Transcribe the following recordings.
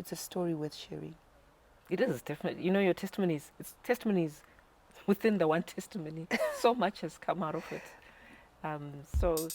it's a story worth sharing. It is definitely. You know, your testimonies. It's testimonies within the one testimony. So much has come out of it. So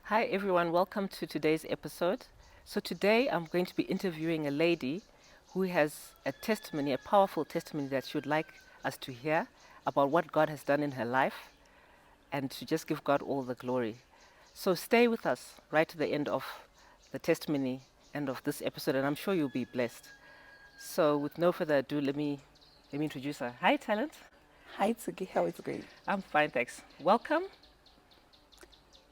hi, everyone. Welcome to today's episode. So, today I'm going to be interviewing a lady who has a testimony, a powerful testimony that she would like us to hear about what God has done in her life and to just give God all the glory. So, stay with us right to the end of the testimony, end of this episode, and I'm sure you'll be blessed. So, with no further ado, let me introduce her. Hi, Talent. Hi, Tsuki. How is it going? I'm fine, thanks. Welcome.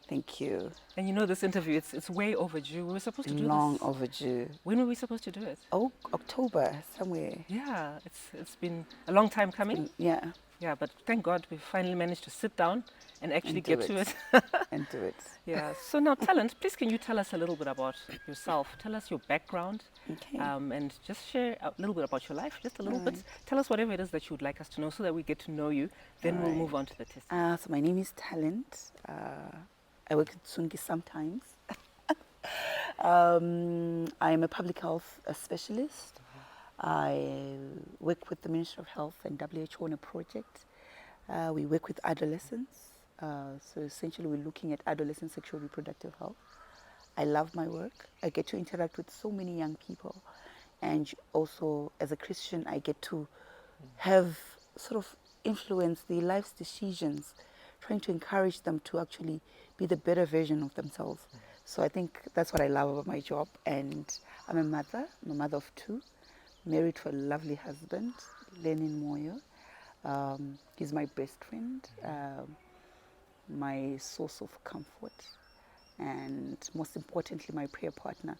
Thank you. And you know, this interview, it's way overdue. We were supposed to do Long this. overdue. When were we supposed to do it? Oh, October, somewhere. Yeah, it's been a long time coming. Yeah, Yeah, but thank God we finally managed to sit down and actually And do get to it. and do it. Yeah. So now, Talent, please can you tell us a little bit about yourself? Tell us your background, Okay. and just share a little bit about your life, just a little bit. Alright. Tell us whatever it is that you would like us to know, so that we get to know you. Then we'll Alright. move on to the test. So my name is Talent. I work at Tsungi sometimes. I'm a public health specialist. I work with the Ministry of Health and WHO on a project. We work with adolescents. So essentially we're looking at adolescent sexual reproductive health. I love my work. I get to interact with so many young people. And also as a Christian, I get to have sort of influence their life's decisions, trying to encourage them to actually be the better version of themselves. So I think that's what I love about my job. And I'm a mother. I'm a mother of two, married to a lovely husband, Lenin Moyo. He's my best friend, my source of comfort, and most importantly, my prayer partner.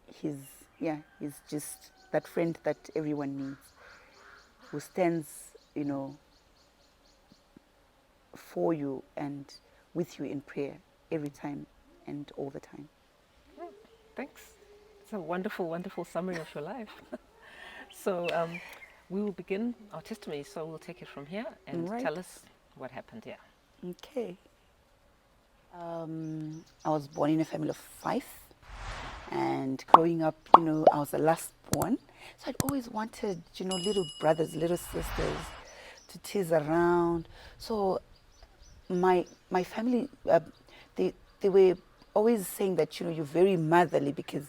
He's just that friend that everyone needs, who stands, for you and with you in prayer every time and all the time. Thanks. It's a wonderful, wonderful summary of your life. So we will begin our testimony. So we'll take it from here and Right. tell us what happened here. Okay. I was born in a family of 5, and growing up, I was the last born. So I'd always wanted, little brothers, little sisters to tease around. So my family, they were always saying that, you're very motherly, because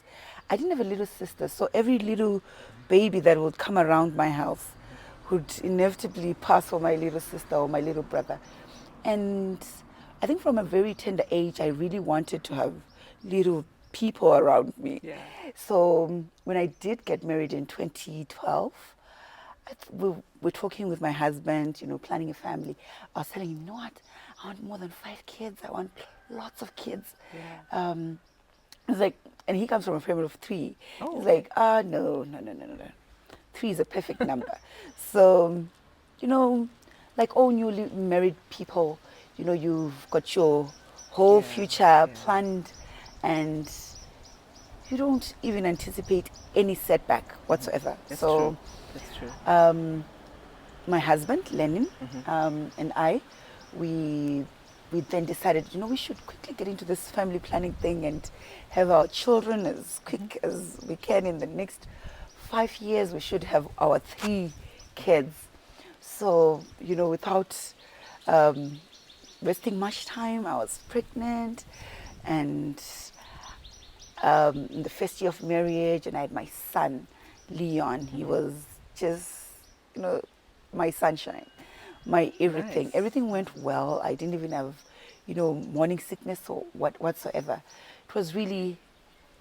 I didn't have a little sister. So every little baby that would come around my house would inevitably pass for my little sister or my little brother. And I think from a very tender age, I really wanted to have little people around me. Yeah. So when I did get married in 2012, we were talking with my husband, planning a family. I was telling him, you know what? I want more than 5 kids. I want lots of kids. Yeah. He's like, and he comes from a family of 3. Oh, He's okay. like, no. 3 is a perfect number. So, like all newly married people, you've got your whole Yeah, future yeah. planned, and you don't even anticipate any setback whatsoever. That's so true. That's true. my husband Lenin and I, we then decided, we should quickly get into this family planning thing and have our children as quick as we can. In the next 5 years, we should have our 3 kids. So, without wasting much time, I was pregnant, and in the first year of marriage, and I had my son, Leon. He was just, my sunshine, my everything. Nice. Everything went well. I didn't even have, morning sickness or whatsoever. It was really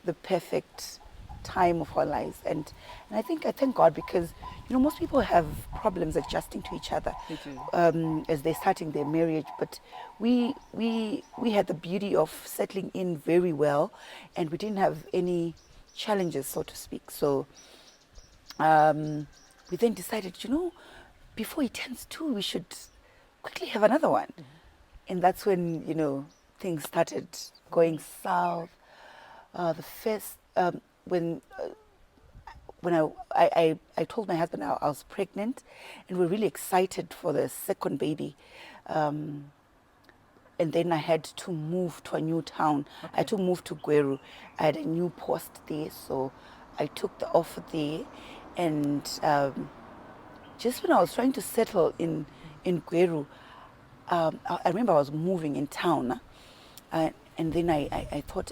the perfect time of our lives, and I thank God, because most people have problems adjusting to each other They do. as they're starting their marriage, but we had the beauty of settling in very well, and we didn't have any challenges, so to speak. So we then decided, before he turns 2, we should quickly have another one. And that's when, things started going south. The first, when I told my husband I was pregnant, and we were really excited for the second baby. And then I had to move to a new town. I had to move to Gweru. I had a new post there, so I took the offer there. And just when I was trying to settle in Gweru, I remember I was moving in town, and then I thought,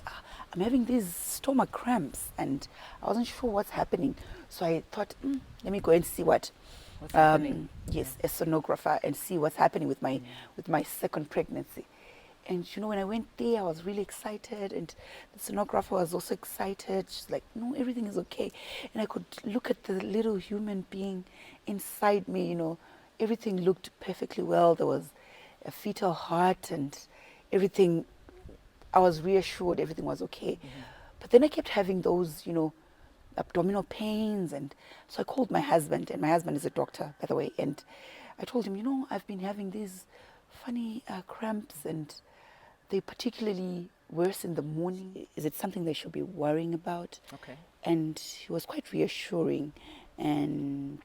I'm having these stomach cramps, and I wasn't sure what's happening. So I thought, let me go and see what's happening. Yes, a sonographer, and see what's happening with my second pregnancy. And when I went there, I was really excited, and the sonographer was also excited. She's like, no, everything is okay. And I could look at the little human being inside me, everything looked perfectly well. There was a fetal heart and everything. I was reassured everything was okay. But then I kept having those, abdominal pains. And so I called my husband, and my husband is a doctor, by the way. And I told him, I've been having these funny cramps, and they particularly worse in the morning. Is it something they should be worrying about? Okay. And he was quite reassuring. And,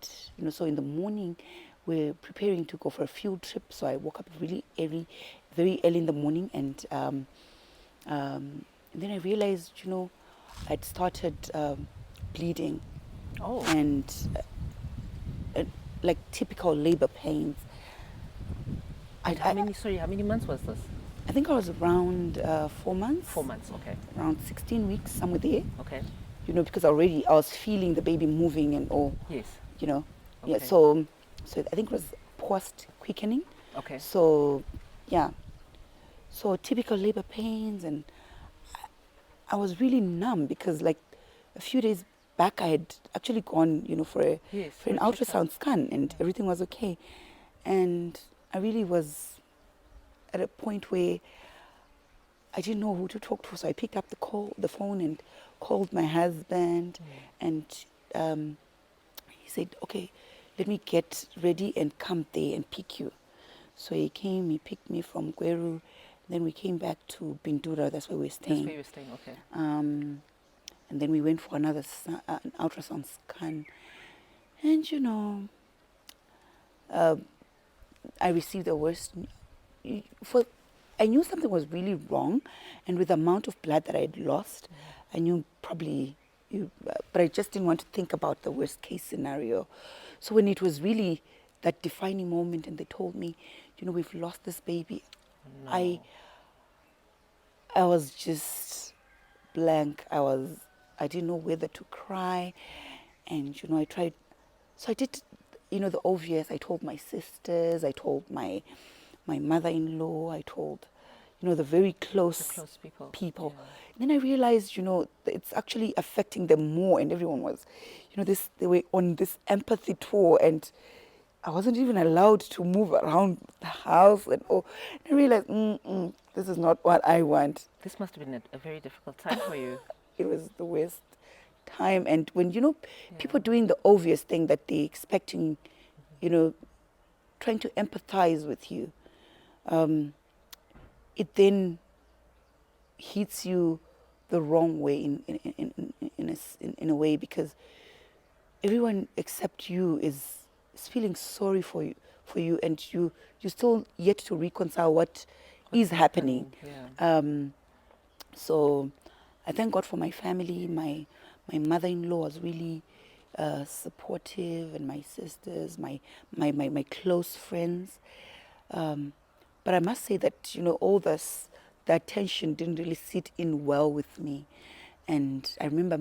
so in the morning, we're preparing to go for a field trip. So I woke up really early, very early in the morning. And then I realized, I'd started bleeding. Oh. And like typical labor pains. How many months was this? I think I was around 4 months. 4 months, okay. Around 16 weeks, somewhere there. Okay. Because already I was feeling the baby moving and all. Yes. Yeah. Okay. So I think it was post quickening. Okay. So, yeah. So typical labor pains, and I was really numb, because like a few days back I had actually gone, for an ultrasound scan, and everything was okay. And I really was at a point where I didn't know who to talk to, so I picked up the phone and called my husband, and he said, okay, let me get ready and come there and pick you. So he came, he picked me from Gweru, then we came back to Bindura, that's where we were staying. That's where you were staying, okay. And then we went for another an ultrasound scan, and I received the worst. I knew something was really wrong, and with the amount of blood that I had lost, I knew probably, but I just didn't want to think about the worst case scenario. So when it was really that defining moment, and they told me, we've lost this baby, No. I was just blank. I didn't know whether to cry, and I tried. So I did, the obvious. I told my sisters. I told my mother-in-law. I told, the very close people. Yeah. And then I realized, it's actually affecting them more, and everyone was, they were on this empathy tour, and I wasn't even allowed to move around the house and all. And I realized, this is not what I want. This must have been a very difficult time for you. It was the worst time. And when, people doing the obvious thing that they're expecting, trying to empathize with you, it then hits you the wrong way in a way, because everyone except you is feeling sorry for you, and you still yet to reconcile what is happening. Yeah. So I thank God for my family. My mother-in-law was really supportive, and my sisters, my close friends. But I must say that all this, the attention didn't really sit in well with me. And I remember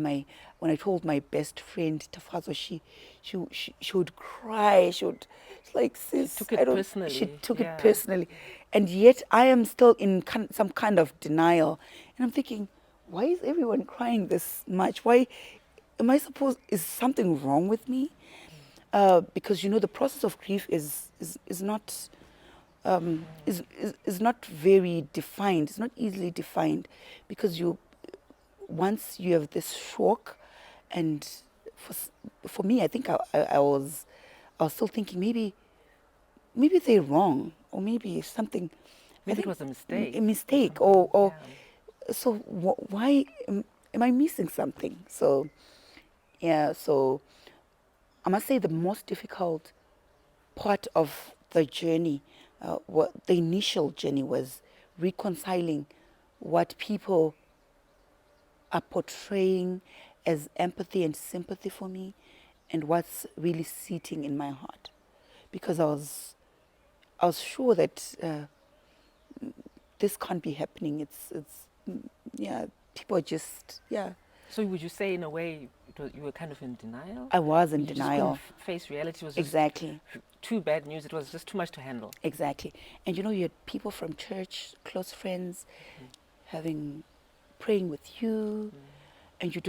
when I told my best friend Tafazo, she would cry. She's like, sis, She took it personally. She took it personally, and yet I am still in some kind of denial. And I'm thinking, why is everyone crying this much? Why? am I supposed, is something wrong with me? Because you know the process of grief is not is not very defined. It's not easily defined because you once you have this shock, and for me, I think I was still thinking maybe they're wrong, or maybe something. Maybe it was a mistake. A mistake, or so why am I missing something? So yeah, so I must say the most difficult part of the journey, what the initial journey was reconciling what people are portraying as empathy and sympathy for me and what's really sitting in my heart, because I was sure that this can't be happening. Yeah, people are just, yeah. So would you say, in a way, you were kind of in denial? I was in You just denial. couldn't face reality. It was just Exactly. too bad news. It was just too much to handle. Exactly. And you know, you had people from church, close friends, praying with you, and you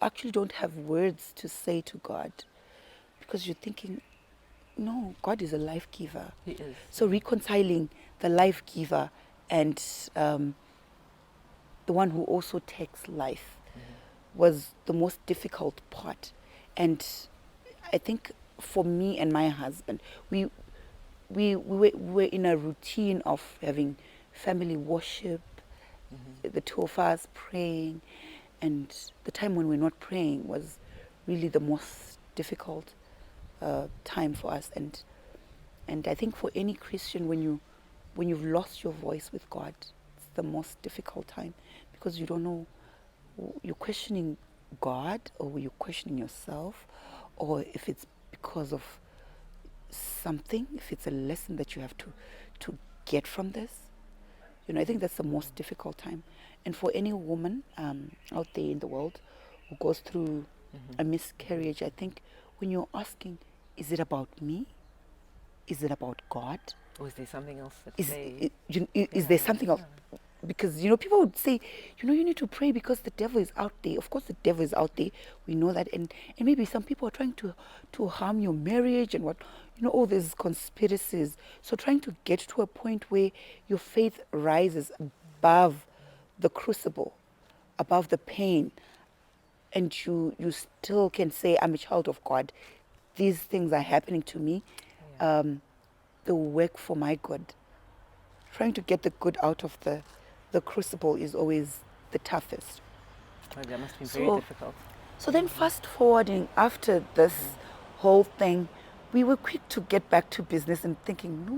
actually don't have words to say to God, because you're thinking, no, God is a life giver. He is. So reconciling the life giver and the one who also takes life was the most difficult part. And I think for me and my husband, we were in a routine of having family worship, the two of us praying, and the time when we're not praying was really the most difficult time for us. And I think for any Christian, when you've lost your voice with God, it's the most difficult time, because you don't know, you're questioning God, or you're questioning yourself, or if it's because of something, if it's a lesson that you have to get from this. You know, I think that's the most difficult time. And for any woman out there in the world who goes through a miscarriage, I think when you're asking, is it about me? Is it about God? Or is there something else at Is, play? is there something else? Because, you know, people would say, you know, you need to pray because the devil is out there. Of course, the devil is out there. We know that. And maybe some people are trying to harm your marriage and what, you know, all these conspiracies. So trying to get to a point where your faith rises above the crucible, above the pain, and you still can say, I'm a child of God. These things are happening to me. They work for my good. Trying to get the good out of the crucible is always the toughest. Well, that must be very So, difficult. so then fast forwarding after this whole thing, we were quick to get back to business and thinking, no,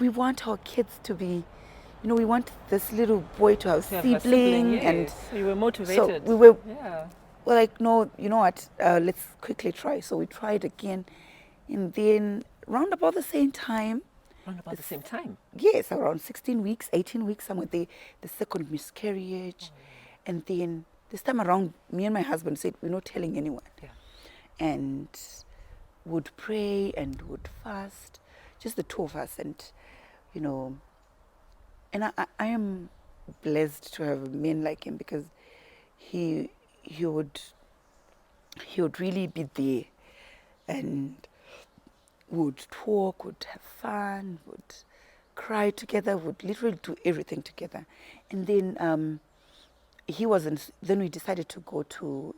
we want our kids to be, you know, we want this little boy to have To have a sibling, and yes. You were motivated. so we were Yeah. like, no, you know what, let's quickly try. So we tried again, and then round about the same time, Around about the same time. yes, around 16 weeks, 18 weeks, somewhere, the second miscarriage. And then this time around, me and my husband said, we're not telling anyone. Yeah. And would pray and would fast, just the two of us. And, you know, and I am blessed to have a man like him, because he would really be there, and would talk, would have fun, would cry together, would literally do everything together. And then then we decided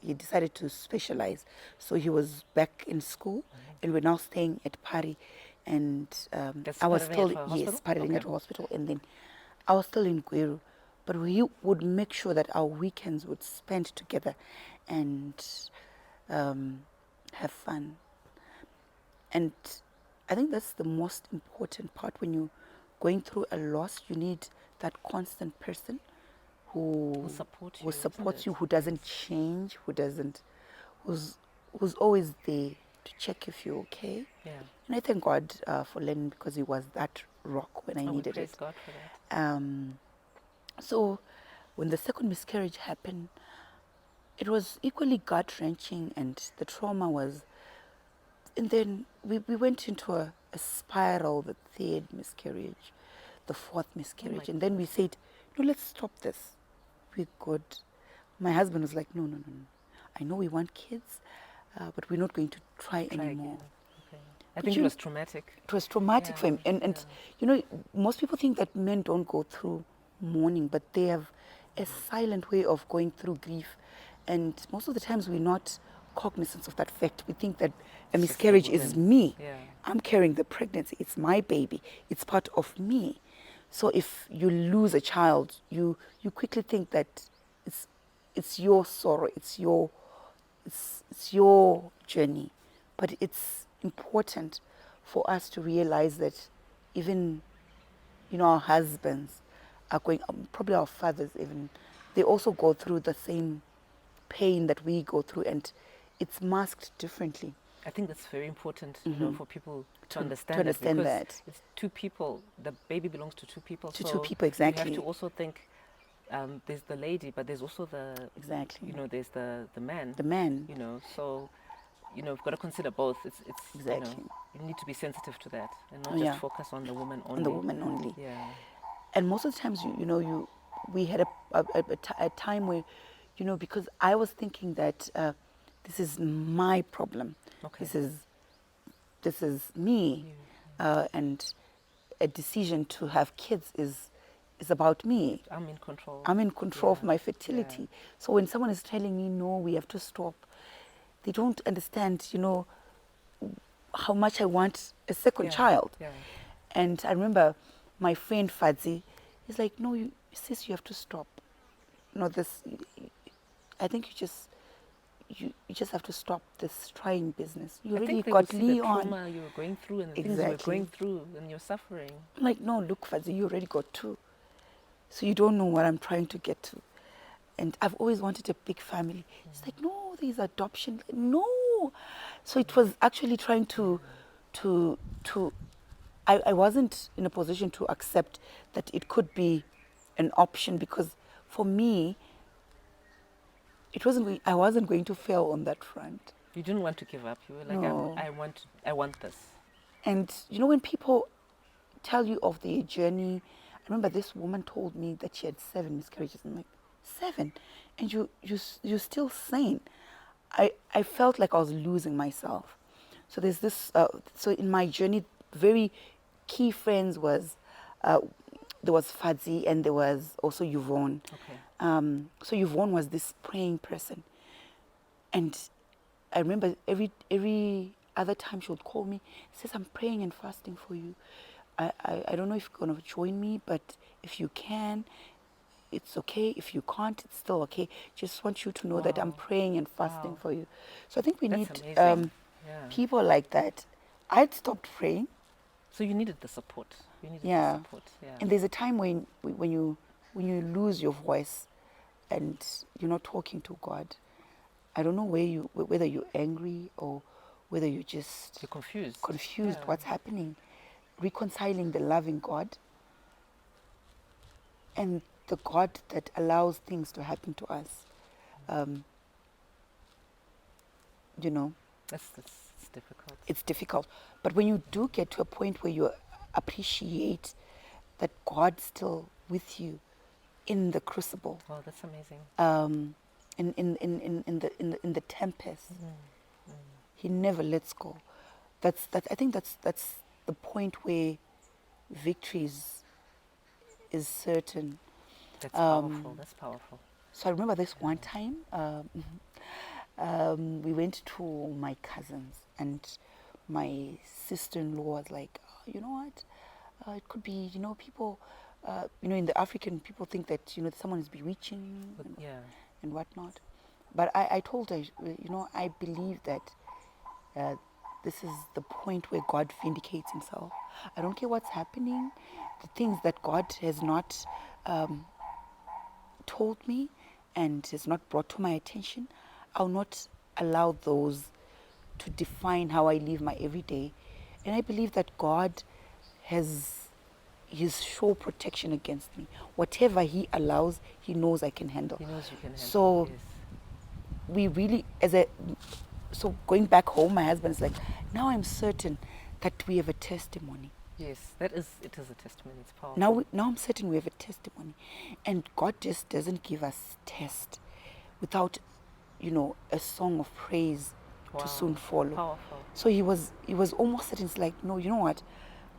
he decided to specialize. So he was back in school, and we're now staying at Pari. And That's I was still, Pararinghetwa yes, Hospital? Pari Okay. Hospital. And then I was still in Gweru. But we would make sure that our weekends would spend together and have fun. And I think that's the most important part. When you're going through a loss, you need that constant person who support you, who isn't supports it? you, who doesn't change, who's always there to check if you're okay. Yeah. And I thank God for Len, because he was that rock when I Oh, we needed praise it. God for that. So when the second miscarriage happened, it was equally gut-wrenching, and the trauma was, and then we went into a spiral, the third miscarriage, the fourth miscarriage. And then we said, no, let's stop this. We're good. My husband was like, no. I know we want kids, but we're not going to try anymore. Again. Okay. I But think it was traumatic. It was traumatic for him. And you know, most people think that men don't go through mourning, but they have a silent way of going through grief. And most of the times we're not cognizant of that fact. We think that a miscarriage is me. Yeah. I'm carrying the pregnancy. It's my baby. It's part of me. So if you lose a child, you quickly think that it's your sorrow, it's your journey. But it's important for us to realize that even, you know, our husbands are going, probably our fathers even, they also go through the same pain that we go through, and it's masked differently. I think that's very important, you know, for people to understand, to understand because that. it's two people. The baby belongs to two people. To so two people, exactly. You have to also think. There's the lady, but there's also the Exactly. You know, there's the man. The man. You know, so you know, we've got to consider both. It's Exactly. You know, you need to be sensitive to that and not Oh, yeah. just focus on the woman only. On the woman only. Yeah. And most of the times, we had a time where, you know, because I was thinking that this is my problem. Okay. This is me, and a decision to have kids is about me. I'm in control. I'm in control of Yeah. my fertility. Yeah. So when someone is telling me, no, we have to stop, they don't understand, you know, how much I want a second Yeah. child. Yeah. And I remember my friend Fadzi, he's like, no, sis, you have to stop. No, I think you just have to stop this trying business. You I already think they got could see the Leon. trauma you were going through and the things you were Exactly. going through and your suffering. I'm like, no, look, Fadzi, you already got two. So you don't know what I'm trying to get to. And I've always wanted a big family. It's like, no, there's adoption. No. So it was actually trying I wasn't in a position to accept that it could be an option, because for me, I wasn't going to fail on that front. You didn't want to give up. You were like, No. I want this. And you know, when people tell you of their journey, I remember this woman told me that she had 7 miscarriages. I'm like, 7? And you're still sane. I felt like I was losing myself. So there's this. So in my journey, very key friends was there was Fadzi, and there was also Yvonne. Okay. So Yvonne was this praying person, and I remember every other time she would call me, says, I'm praying and fasting for you. I don't know if you're going to join me, but if you can, it's okay. If you can't, it's still okay. Just want you to know that I'm Wow. praying and fasting Wow. for you. So I think we That's need amazing. Yeah. people like that. I'd stopped praying. So you needed the support. You needed Yeah. the support. Yeah. And there's a time when you lose your voice and you're not talking to God. I don't know whether you're angry or whether you're just You're confused. confused Yeah. what's happening. Reconciling the loving God and the God that allows things to happen to us. You know, That's difficult. it's difficult. But when you do get to a point where you appreciate that God's still with you in the crucible, Oh, that's amazing. in the tempest, He never lets go. I think that's the point where victory is certain. That's powerful. That's powerful. So I remember this one time, we went to my cousins, and my sister-in-law was like, oh, you know what? It could be, you know, people, in the African, people think that, you know, someone is bewitching But yeah. and whatnot. But I told her, you know, I believe that this is the point where God vindicates himself. I don't care what's happening, the things that God has not told me and has not brought to my attention, I'll not allow those to define how I live my everyday. And I believe that God has his sure protection against me. Whatever he allows, he knows I can handle. He knows you can handle. So Yes. we really, so going back home, my husband's like, now I'm certain that we have a testimony. Yes, it is a testimony. It's powerful. Now I'm certain we have a testimony. And God just doesn't give us test without a song of praise Wow. to soon follow. Powerful. So he was almost certain. It's like, no, you know what?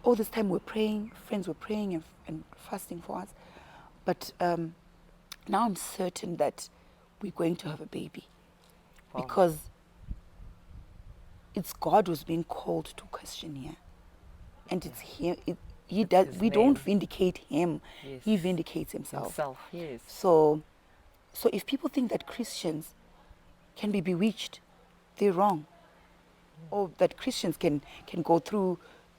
All this time we're praying, friends were praying and fasting for us. But now I'm certain that we're going to have a baby. Wow. Because it's God who's being called to question here. And it's him. He It's does. his We don't name. vindicate him. Yes. He vindicates himself. Himself, yes. So if people think that Christians can be bewitched, they're wrong. Or that Christians can go through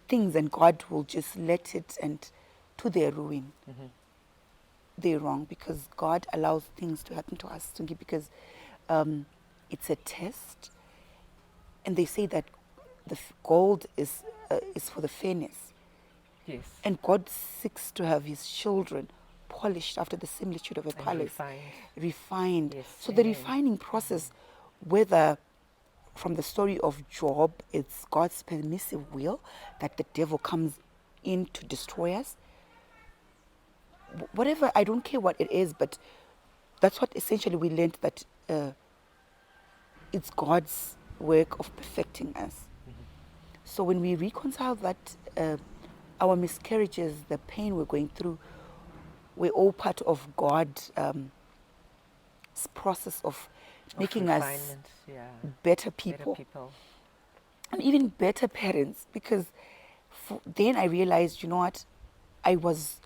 things and God will just let it and to their ruin. Mm-hmm. They're wrong, because God allows things to happen to us because it's a test. And they say that the gold is for the fairness. Yes. And God seeks to have his children polished after the similitude of a And palace. Refined. Yes, So the amen. refining process, whether from the story of Job, it's God's permissive will that the devil comes in to destroy us. Whatever, I don't care what it is, but that's what essentially we learned, that it's God's work of perfecting us. Mm-hmm. So when we reconcile that, our miscarriages, the pain we're going through, we're all part of God's process of making us refinement, yeah. better people. Better people. And even better parents, because then I realized, you know what, I was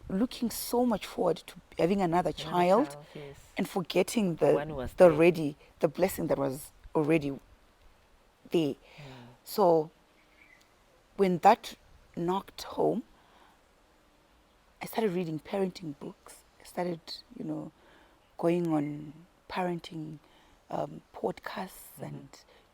looking so much forward to having another child, Yes. and forgetting one was there. the blessing that was already there. Mm. So when that knocked home, I started reading parenting books. I started, going on parenting podcasts and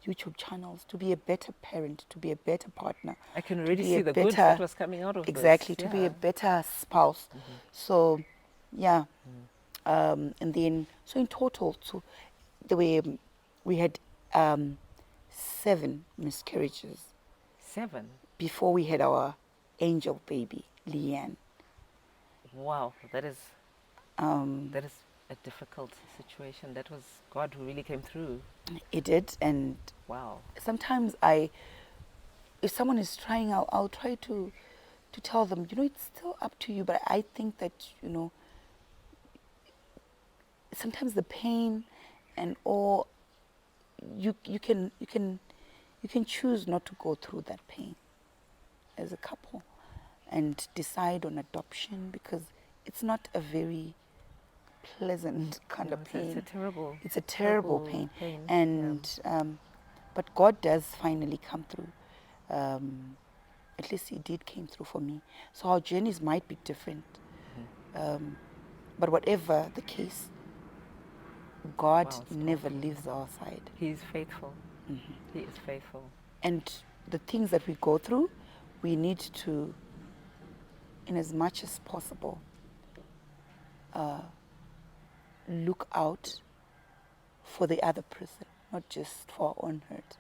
YouTube channels to be a better parent, to be a better partner. I can to already be see a the good better- that was coming out of Exactly, this. to be a Yeah. better spouse. So, yeah. And then, so in total, we had 7 miscarriages 7. before we had our angel baby, Leanne. Wow, that is Um, a difficult situation. That was God who really came through. it did, and Wow. sometimes if someone is trying, I'll try to tell them, it's still up to you, but I think that, sometimes the pain and all, you can choose not to go through that pain as a couple and decide on adoption, because it's not a very pleasant kind No, of pain. It's a terrible. It's a terrible pain. yeah. And but God does finally come through. At least he did came through for me. So our journeys might be different. But whatever the case, God Wow, it's never leaves our side. He is faithful. He is faithful. And the things that we go through, we need to, in as much as possible, look out for the other person, not just for our own hurt.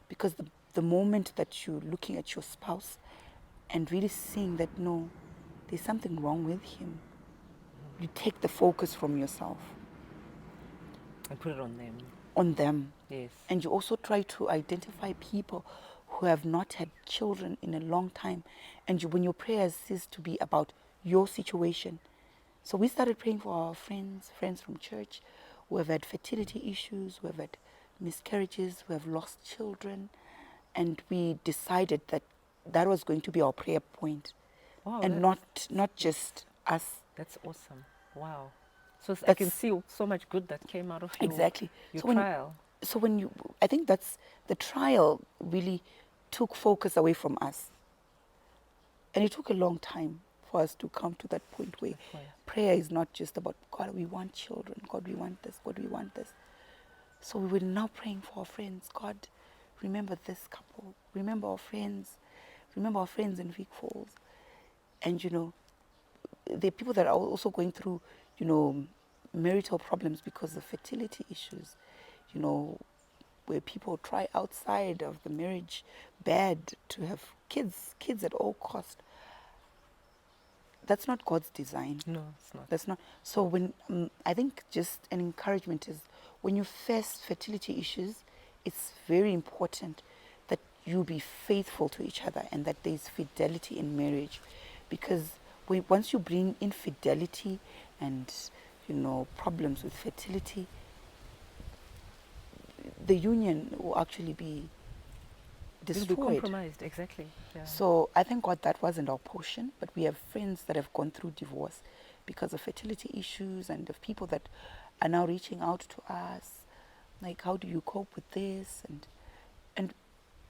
Because the moment that you're looking at your spouse and really seeing that, no, there's something wrong with him, you take the focus from yourself And put it on them. on them. Yes. And you also try to identify people who have not had children in a long time. And when your prayers cease to be about your situation. So we started praying for our friends from church who have had fertility issues, who have had miscarriages, who have lost children. And we decided that that was going to be our prayer point. Wow, And not just us. That's awesome. Wow. So I can see so much good that came out of your, Exactly. your So trial. I think that's the trial really took focus away from us. And it took a long time for us to come to that point where prayer is not just about, God, we want children. God, we want this. God, we want this. So we were now praying for our friends. God, remember this couple. Remember our friends. Remember our friends in Vic Falls. And, there are people that are also going through, marital problems because of fertility issues, where people try outside of the marriage bed to have kids at all cost. That's not God's design. No, it's not. That's not. So when I think just an encouragement is, when you face fertility issues, it's very important that you be faithful to each other and that there's fidelity in marriage, because once you bring infidelity and problems with fertility, the union will actually be It'll destroyed. be compromised, exactly. Yeah. So I thank God that wasn't our portion, but we have friends that have gone through divorce because of fertility issues, and of people that are now reaching out to us, like, how do you cope with this? And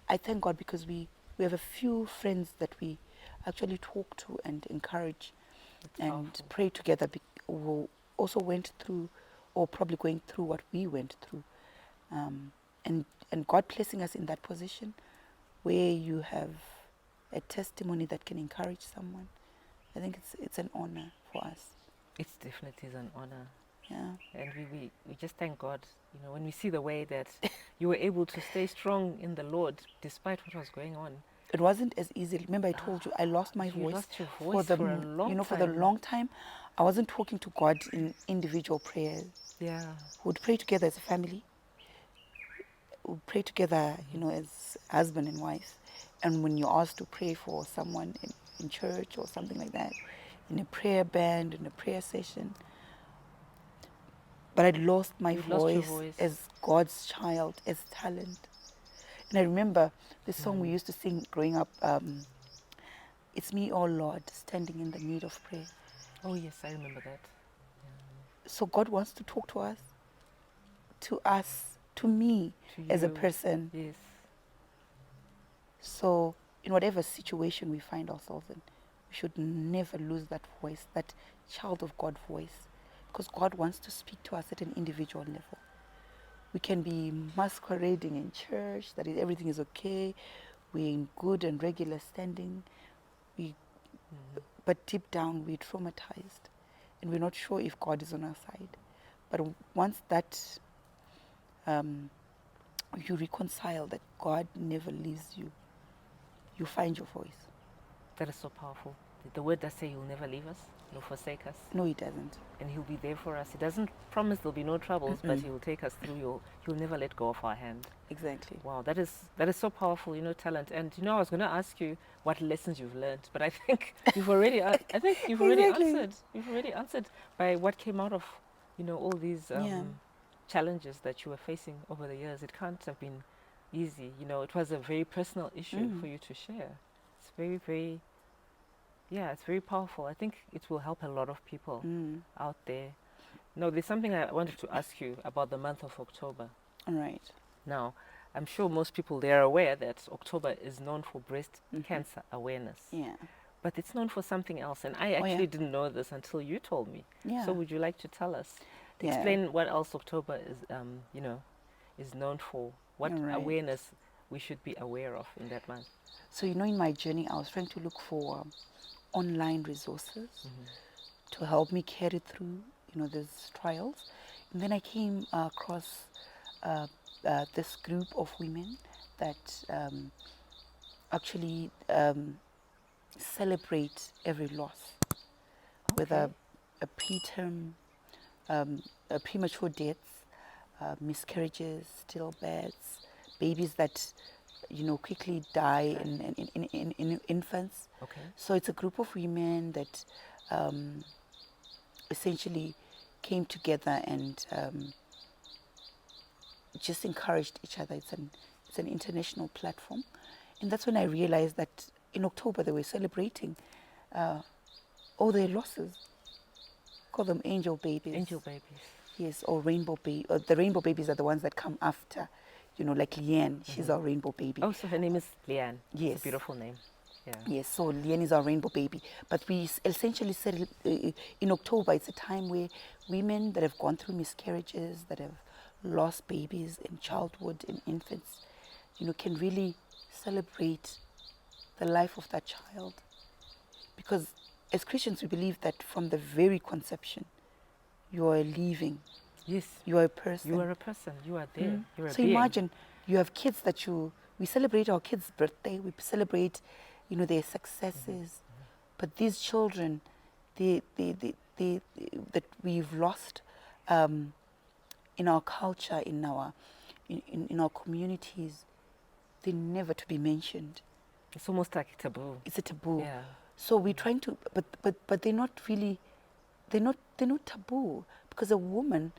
I thank God because we have a few friends that we actually talk to and encourage That's and powerful. pray together, who also went through, or probably going through what we went through, and God placing us in that position where you have a testimony that can encourage someone. I think it's an honor for us. It definitely is an honor. Yeah. And we just thank God, when we see the way that you were able to stay strong in the Lord despite what was going on. It wasn't as easy. Remember, I told you I lost my You voice. lost your voice for a long for the time. long time. I wasn't talking to God in individual prayers. Yeah. We'd pray together as a family. We'd pray together, as husband and wife. And when you're asked to pray for someone in church or something like that, in a prayer band, in a prayer session. But I'd lost my You'd lost your voice voice. as God's child, as talent. And I remember the song we used to sing growing up, it's me, oh Lord, standing in the need of prayer. Oh yes, I remember that. So God wants to talk to us, to me To as a you. person. Yes. So in whatever situation we find ourselves in, we should never lose that voice, that child of God voice, because God wants to speak to us at an individual level. We can be masquerading in church, that everything is okay, we're in good and regular standing, but deep down we're traumatized and we're not sure if God is on our side. But once that you reconcile that God never leaves you, you find your voice. That is so powerful. The word does say He'll never leave us, nor forsake us. No, He doesn't. And He'll be there for us. He doesn't promise there'll be no troubles, but He'll take us through. He'll never let go of our hand. Exactly. Wow, that is so powerful, talent. And I was going to ask you what lessons you've learned, but I think you've already. You've already Exactly. answered. You've already answered by what came out of, all these challenges that you were facing over the years. It can't have been easy. It was a very personal issue for you to share. It's very, very. Yeah, it's very powerful. I think it will help a lot of people out there. No, there's something I wanted to ask you about the month of October. All right. Now, I'm sure most people, they are aware that October is known for breast cancer awareness. Yeah. But it's known for something else. And I actually didn't know this until you told me. Yeah. So would you like to tell us? Yeah. Explain what else October is, is known for. What awareness we should be aware of in that month. So, in my journey, I was trying to look for online resources to help me carry through, these trials. And then I came across this group of women that actually celebrate every loss, whether a preterm, a premature deaths, miscarriages, stillbirths, babies that quickly die in infants. Okay. So it's a group of women that essentially came together and just encouraged each other. It's an international platform, and that's when I realized that in October they were celebrating all their losses. Call them angel babies. Angel babies. Yes, or rainbow baby. The rainbow babies are the ones that come after, like Leanne. She's our rainbow baby. Oh, so her name is Leanne. Yes. It's a beautiful name. Yeah. Yes, so Leanne is our rainbow baby. But we essentially said in October, it's a time where women that have gone through miscarriages, that have lost babies in childhood, in infants, can really celebrate the life of that child. Because as Christians, we believe that from the very conception, you are living. Yes. You are a person. You are a person. You are there. You're a So being. imagine you have kids we celebrate our kids' birthday, we celebrate, their successes. But these children, that we've lost in our culture, in our communities, they're never to be mentioned. It's almost like taboo. It's a taboo. Yeah. So we're trying to, but they're not really, they're not taboo, because a woman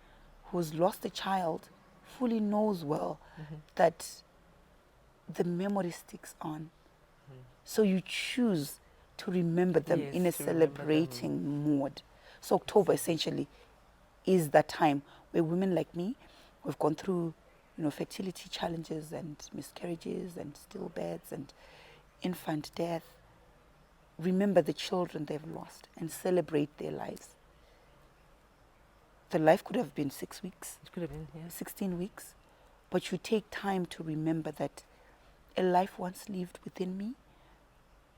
who's lost a child fully knows well that the memory sticks on. So you choose to remember them Yes, in a to remember them. celebrating mood. So October essentially is that time where women like me, we've gone through, fertility challenges and miscarriages and stillbirths and infant death. Remember the children they've lost and celebrate their lives. The life could have been 6 weeks, It could have been, yeah. 16 weeks, but you take time to remember that a life once lived within me,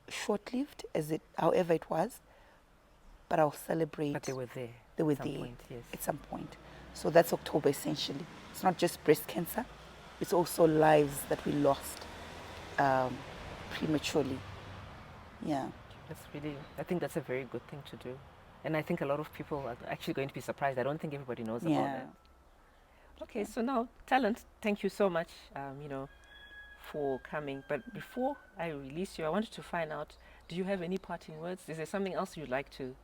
short-lived however it was, but I'll celebrate. But they were there. They were at some there point, yes. at some point. So that's October essentially. It's not just breast cancer, it's also lives that we lost prematurely. Yeah. That's really, I think that's a very good thing to do. And I think a lot of people are actually going to be surprised. I don't think everybody knows about Yeah. that. Okay, so now, Talent, thank you so much, for coming. But before I release you, I wanted to find out, do you have any parting words? Is there something else you'd like to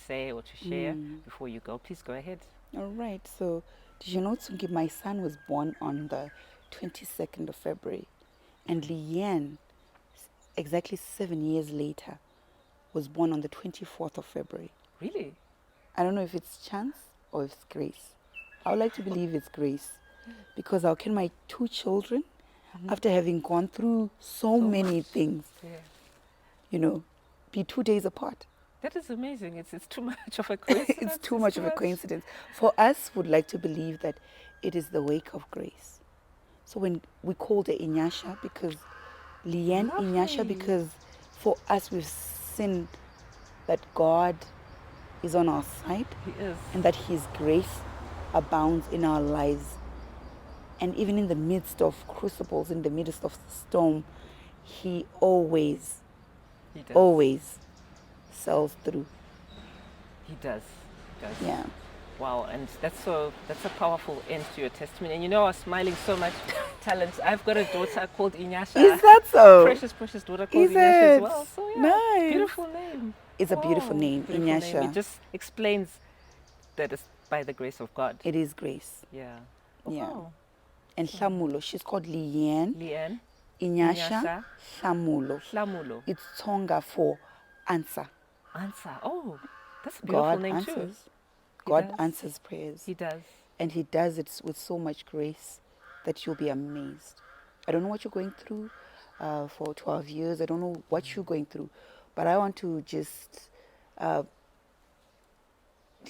say or to share before you go? Please go ahead. All right. So, did you know, Tsungi, my son was born on the 22nd of February, and Leanne, exactly 7 years later, was born on the 24th of February. Really? I don't know if it's chance or if it's grace. I would like to believe it's grace, because how can my two children, after having gone through so many much. things, Yeah. be 2 days apart? That is amazing. It's too much of a coincidence. It's too much of a coincidence. For us, would like to believe that it is the wake of grace. So when we called her Inyasha, because Leanne Inyasha, Lovely. because for us we've seen that God is on our side He is. and that His grace abounds in our lives. And even in the midst of crucibles, in the midst of storm, He always He does. always sells through. He does. He does. Yeah. Wow, and that's a powerful end to your testimony. And I was smiling so much. Talent. I've got a daughter called Inyasha. Is that so? Precious daughter called Is Inyasha as it? well. So yeah, Nice. beautiful name. It's a beautiful name, beautiful Inyasha. name. It just explains that it's by the grace of God. It is grace. Yeah. Yeah. Wow. And Hlamulo, she's called Leanne Leanne Inyasha Hlamulo. Hlamulo. It's Tonga for answer. Answer. Oh, that's a beautiful God name answers. too. He God does. answers prayers. He does. And He does it with so much grace that you'll be amazed. I don't know what you're going through for 12 years. I don't know what you're going through. But I want to just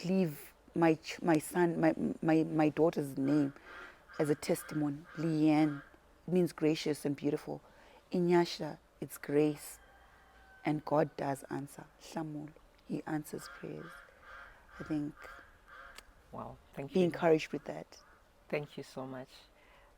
leave my son, my daughter's name as a testimony. Leanne, it means gracious and beautiful. Inyasha, it's grace. And God does answer. Shamul, He answers prayers. I think, Wow. Thank be you. encouraged with that. Thank you so much.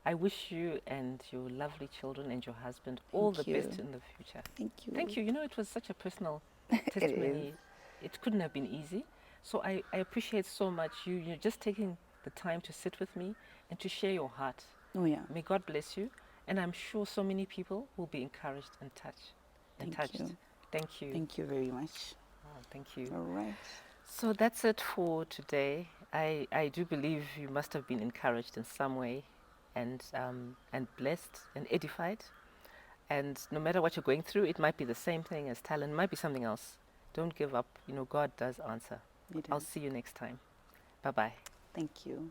I wish you and your lovely children and your husband all the Thank best you. in the future. Thank you. Thank you. It was such a personal It testimony. is. It couldn't have been easy. So I appreciate so much you're just taking the time to sit with me and to share your heart. Oh, yeah. May God bless you. And I'm sure so many people will be encouraged and touched. Thank touched. you. Thank you. Thank you very much. Oh, thank you. All right. So that's it for today. I do believe you must have been encouraged in some way and blessed and edified. And no matter what you're going through, it might be the same thing as Talent, it might be something else. Don't give up. God does answer. It I'll is. see you next time. Bye-bye. Thank you.